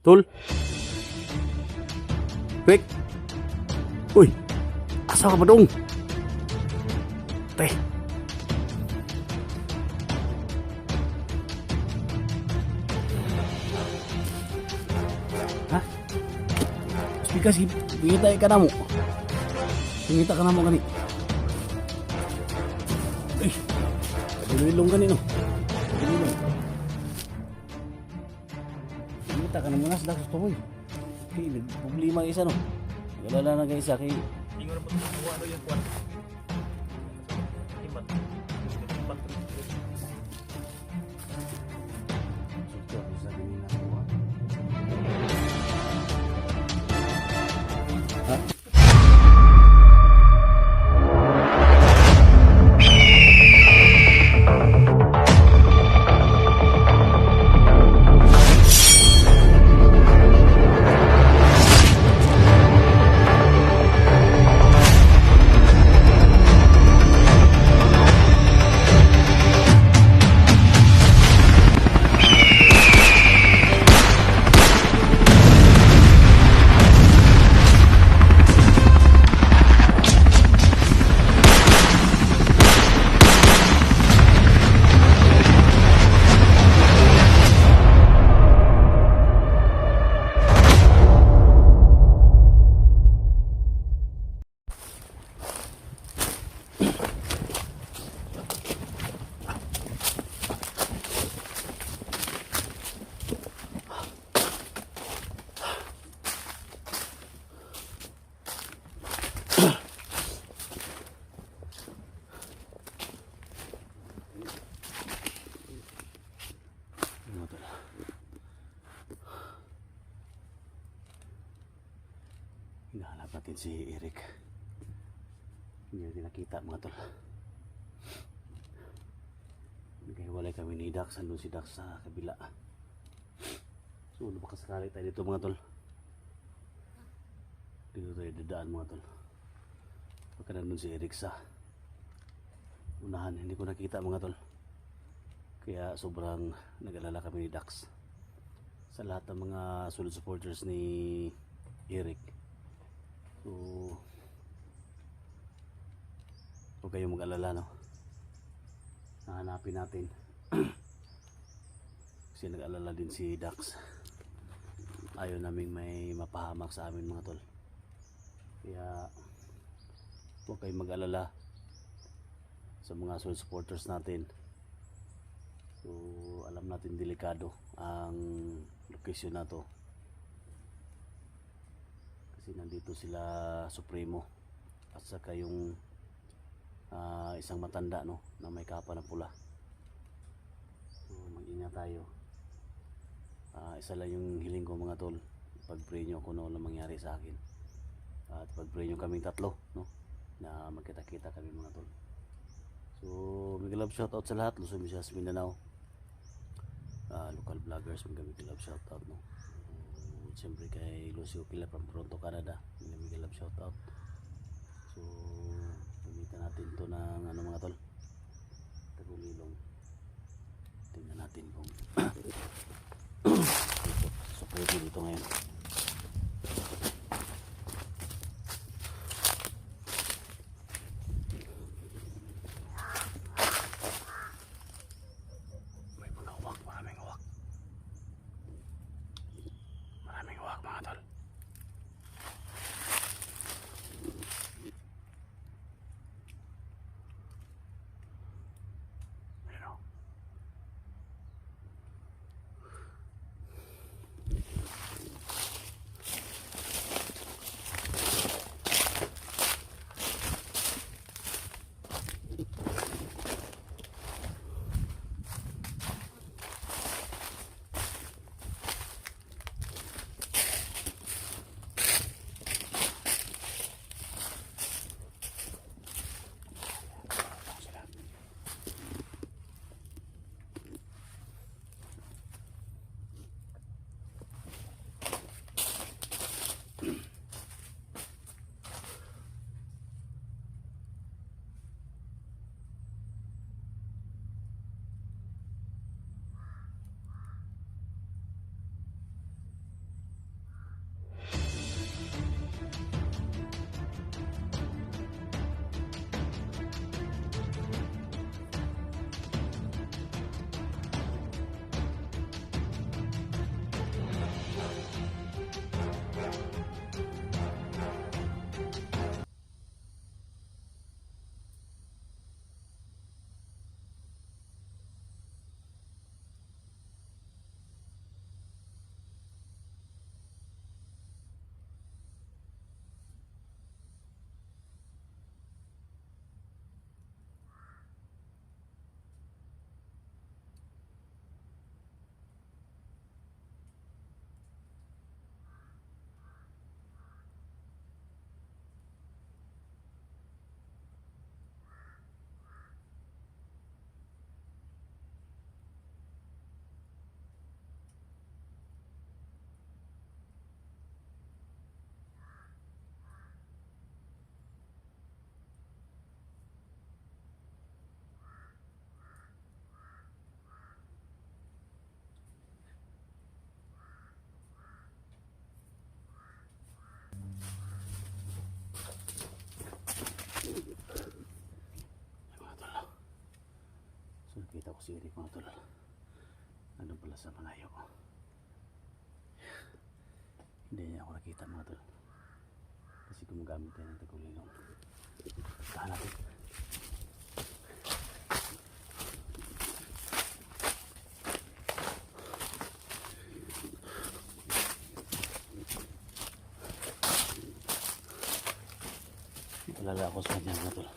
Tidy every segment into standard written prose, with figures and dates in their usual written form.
Tol? Rick? Uy! Asa ka ba dong? Teh! Ha? Speaker si pingita ka na mo. Pingita ka na mo gani. Ay! Ilong gani no. Ilong. Pingita ka na muna sa dakas to boy. Hey, problema isa no. Galala na guys kay Ingon na po ito ano yung kuwan. Ibat. Ibat. Sukto sa ganina ko. Ha? Hinahanap natin si Eric. Hindi natin nakita mga tol. Nagkahiwalay kami ni Dax. Andun si Dax sa kabila. So ano ba kasakali tayo dito mga tol? Dito tayo dadaan mga tol. Pagka nandun si Eric sa unahan. Hindi ko nakita mga tol. Kaya sobrang nag-alala kami ni Dax. Sa lahat ng mga solid supporters ni Eric. So, huwag kayong mag-alala, no? Nahanapin natin. Kasi nag-alala din si Dax. Ayaw naming may mapahamak sa amin mga tol. Kaya, huwag kayong mag-alala sa mga solid supporters natin. So, alam natin delikado ang location na to. Nandito sila Supremo at saka yung isang matanda no na may kapa na pula. So mag-ingat tayo. Isa lang yung hiling ko mga tol, pag-pray nyo kung ano lang mangyari sa akin at pag-pray nyo kaming tatlo no na magkita-kita kami mga tol. So mega love shoutout sa lahat, Luzon, Visayas, Mindanao, local vloggers, mega love shoutout no. Siyempre kay Lucio Pila from Toronto, Canada. Mega love shoutout. So, gamitan natin to ng ano mga tol. Tagulilong. Tingnan natin kung support dito ngayon. May mga uwak, maraming uwak. Maraming uwak mga tol. Ayan o. si Eric mga tol. Ano pala sa malayo. Hindi niya ako nakita mga tol. Kasi gumagamit tayo ng tagulilong. Tahan natin. Alala ako sa kanya mga tol.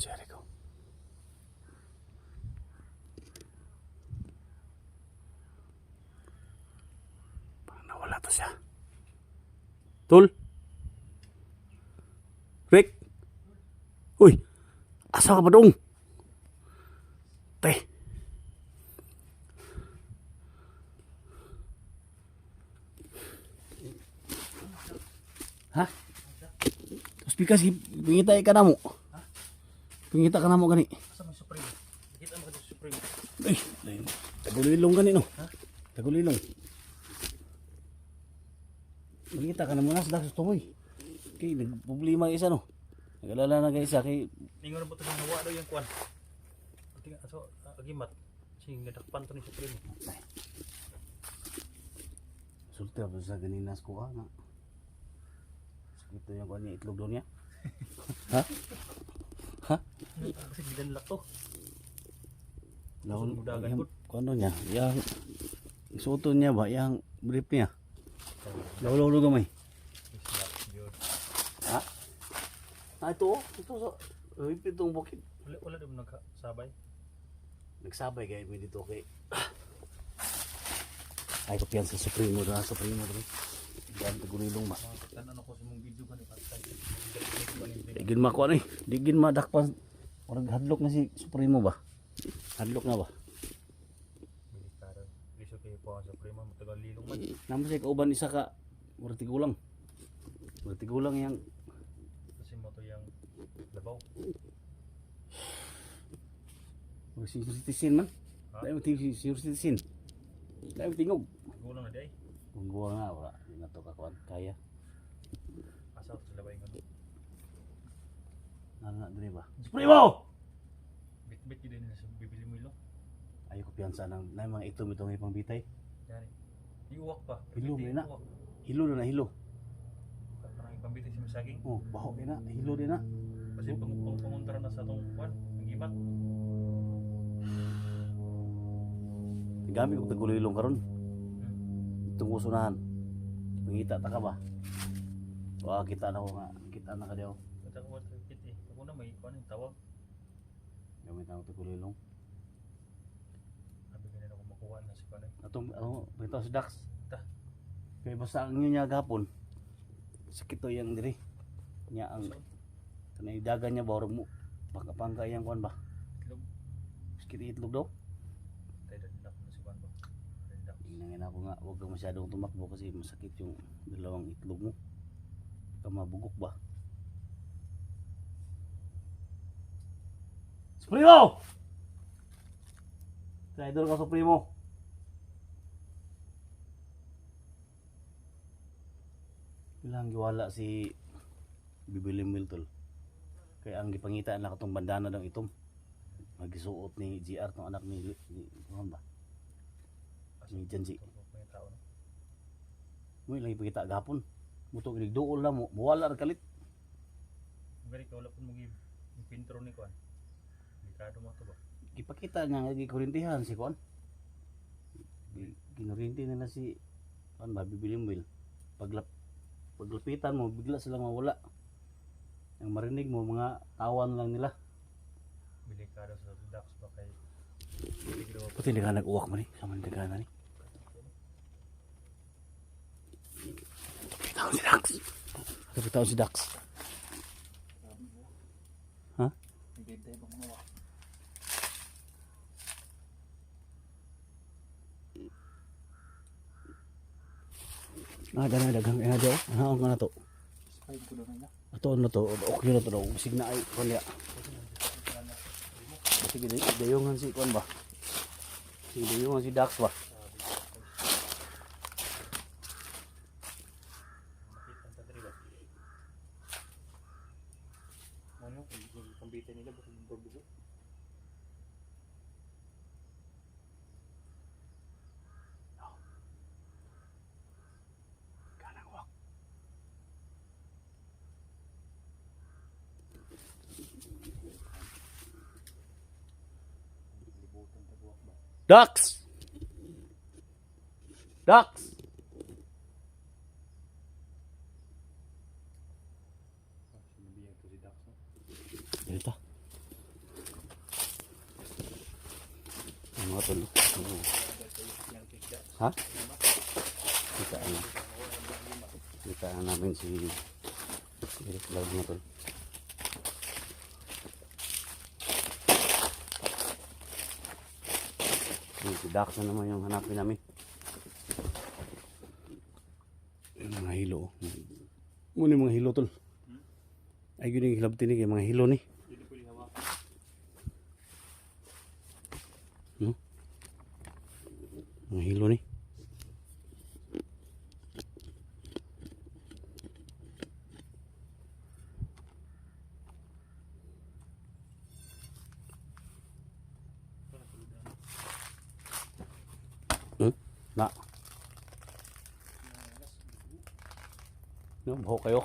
Si Erico. Parang nawala to siya. Tul? Rick? Uy! Asa ka ba doon? Te. Ha? Tapos bikas, pingitay ka na mo. Pingita ka na mo gani. Asa may Supreme? Kita mo ka sa Supreme. Ay, tagulilong gani no. Ha? Tagulilong. Pingita ka na mo na sa dakos tumoy. Kay nagproblema isa no. Nag-alala na kay isa kay Ningon na po ito sa nawa daw yung kuwan. Tingnan, so, agimat. Sing nadakpan to ni Supreme. sulti pa sa ganinas ko na. Sakit yung kuan niya itlog doon niya. Ha? Ha? Kasi gidanlak to. Lawan Mudagan yung po. kuano niya, yang isuoton niya ba, yang brief niya. Lawlaw gamay. Ha? Ah, ito so, itong bukid. Wala din mo nagkasabay. Nagsabay kayo mo dito kay ay kopiyan sa Supremo doon, Supremo doon. Yan, tagulilong ba? Tanan ako sa mong video kanina. Digin makuha na eh. Digin madakpan. Orang hadlok na si Supremo ba? Hadlok na ba? Militaro. Iso kay po ang Supreme matagal lilong man. Naman siya kauban isa ka. Murag tigulang. Murag tigulang yang Kasi mo to yung labaw. murag senior citizen man. Ha? Dahil mo tingog senior citizen. Dahil mo tingog. Gulang na di ay. Kung guwa nga, wala. Hindi na ito kakuan. Kaya. Asa sa labay nga. Ano na, dali ba? Supremo! Bit-bit yun din sa bibili mo ilo. Ayaw ko piyansa ng mga itom-itong ipang bitay. Yan eh. Iuwak pa. Hilo mo na. Iuwak. Hilo na hilo. Parang ipambitay si Masaging. Oh, baho din na. Hilo din na. Kasi panguntara na sa itong kwan. Ang gimat. Gamit ko tagulilong karon. Itong usunahan. Pangita ta ka ba? Wah, kita na ko nga. Kita na ka daw. Ito ko water kit eh. Ako na may kwan yung tawag. Gamit na ko tagulilong. Sabi ganyan ako makuha na si kwan eh. Atong ito si Dax. Ta. Kaya basta ang niya gapon. Sakit to yang diri. Nya ang So, kanay dagan niya ba mo. Pangka yang kwan ba? itlog. Sakit itlog daw. Tayo dandak na si kwan ba? Dandak. Tingnan ako nga, huwag kang masyadong tumakbo kasi masakit yung dalawang itlog mo. Baka mabugok ba? Supremo! Traidor ka, Supremo! Ilang giwala si Bibili Miltol. Kaya ang gipangitaan na katong bandana daw itom. Magisuot ni GR tong anak ni ano ba? Ni Janji. May tao no? Mo lang ipakita gapon. Muto giduol na mo, wala ra kalit. Gari ka wala po mo yung pintro ni kwan. Delikado mo to ba? Ipakita niya nga gikurintihan si Kwan. Ginurinti na si Kwan ba Bibili Mil. Paglapitan mo bigla silang mawala. Ang marinig mo mga tawan lang nila. Delikado sa ducks ba kay Pati hindi ka nag-uwak mo ni. Sama hindi ka na ni. Bitaw si Dax. Bitaw si Dax. Ha? Nagintay bang mawa? Dana dagang ina daw. Ano nga na to? Spine ko na na. Ato ano to? Okay na to daw. Sig na ay kunya. Sige, dayungan si Kwan ba? Sige, dayungan si Dax ba? Ano? Yung pambitin nila bakit yung bugo? Kanang wak. Libutan tagwak ba? Dax! Dax! Sinabiyag ko si Dax. Dito. Ang mga tulo. Ha? Kitaan na. Kitaan namin si Eric Vlog mga tulo. Si Dax na naman yung hanapin namin. Yung mga hilo. Muna yung mga hilo tol. Ay yun yung hilab tinig yung mga hilo ni. Hindi ko lihawa. No? Mga hilo ni. Na. No, baho kayo.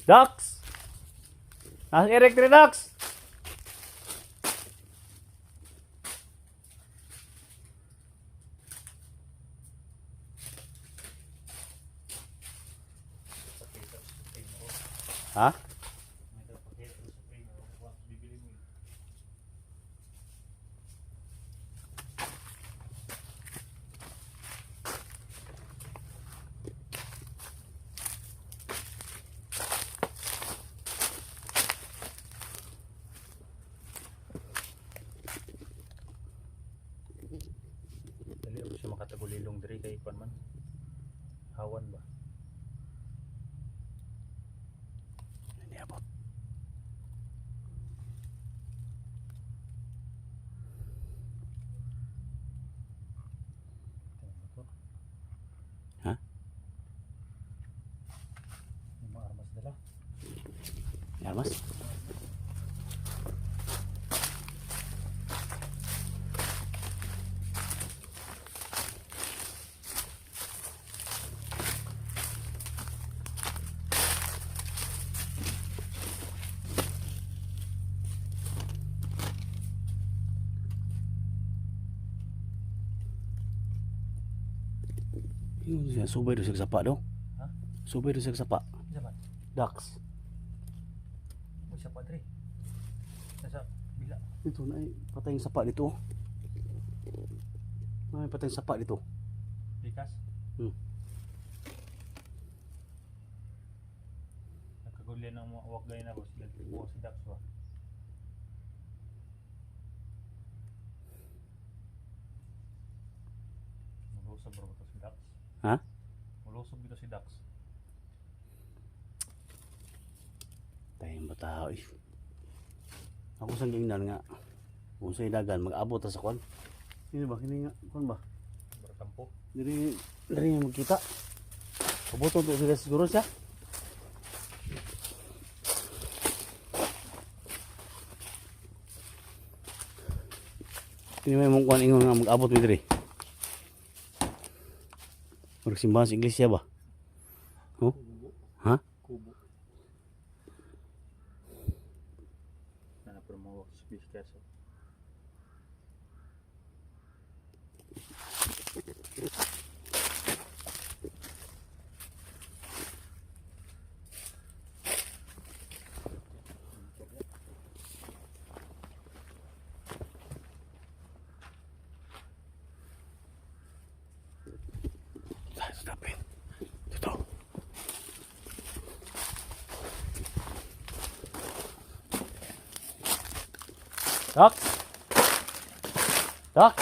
Dax! Ah, Eric, Dax! Ha? Dali ako siya makatagulilong diri kay Kwan man. Hawan ba? Hindi abot. Tingnan ko. Ha? Yung mga armas nila. Yan mas. Yung siya, subay doon sa sapa daw. Ha? Subay doon sa sapa. Isa man. Dax. Uy, siya pa diri. Nasa bila. Dito na ay patay yung sapa dito. Ay patay yung sapa dito. Likas. Nakagulyan ng mga wagay na boss. Bukas si Dax ba? Mulusog bro ito si Dax. Ha? Mulusog dito si Dax. Tayong bata eh. Ako sa gingnan nga. Kung sa dagan mag-abot ta sa kwan. Ini ba kini nga kwan ba? Berkampo. Diri nga magkita. Kabuton to sila siguro siya. Ini may mong kwan ingon nga mag-abot mi diri. Magsimbahan sa iglesia ba? Oh? Ha? Kubo. Na napramawak sa Biscaso. Stopin. Dito. Dax! Dax!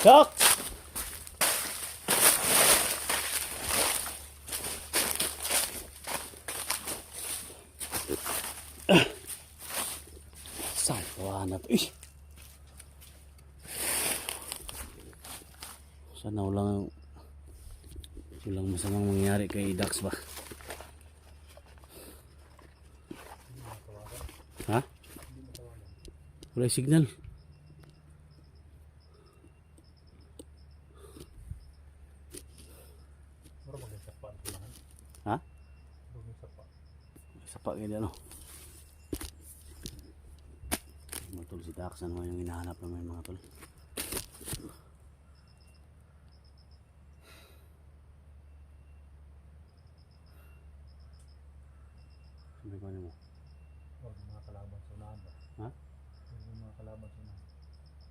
Dak! Sawa na to. Sana walang masamang mangyari kay Dax ba? Ha? Wala signal. Mura mag-isapan ko naman. Ha? Mag-isapan. Isa pa ganyan ano. Matol si Dax, ano yung hinahanap naman mga tol. Sabi ko ano mo? Huwag yung mga kalaban sa unahan ba? Ha? Huwag yung mga kalaban sa unahan.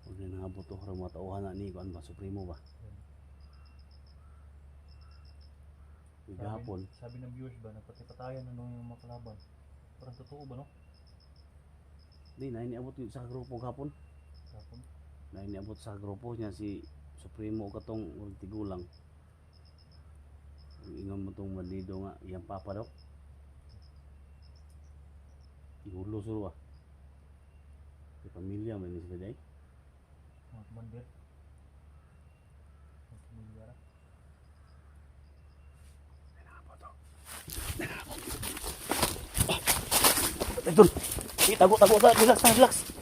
Huwag na nangabot to, harang mga tauhan na ni Kuan ba, Supremo ba? Gahapon, Sabi ng viewers ba, nagpatipatayan na nung yung mga kalaban. Parang totoo ba no? di na iniabot yun sa grupo gahapon. Kapon. Na iniabot sa grupo niya si Supremo katong urang tigulang. Ingon mo tong bandido nga, iyang papa daw. Ihulo suro ah. Sa pamilya man ni sila day. Mga commander. Mga pamilyara. Idol, tago, relax.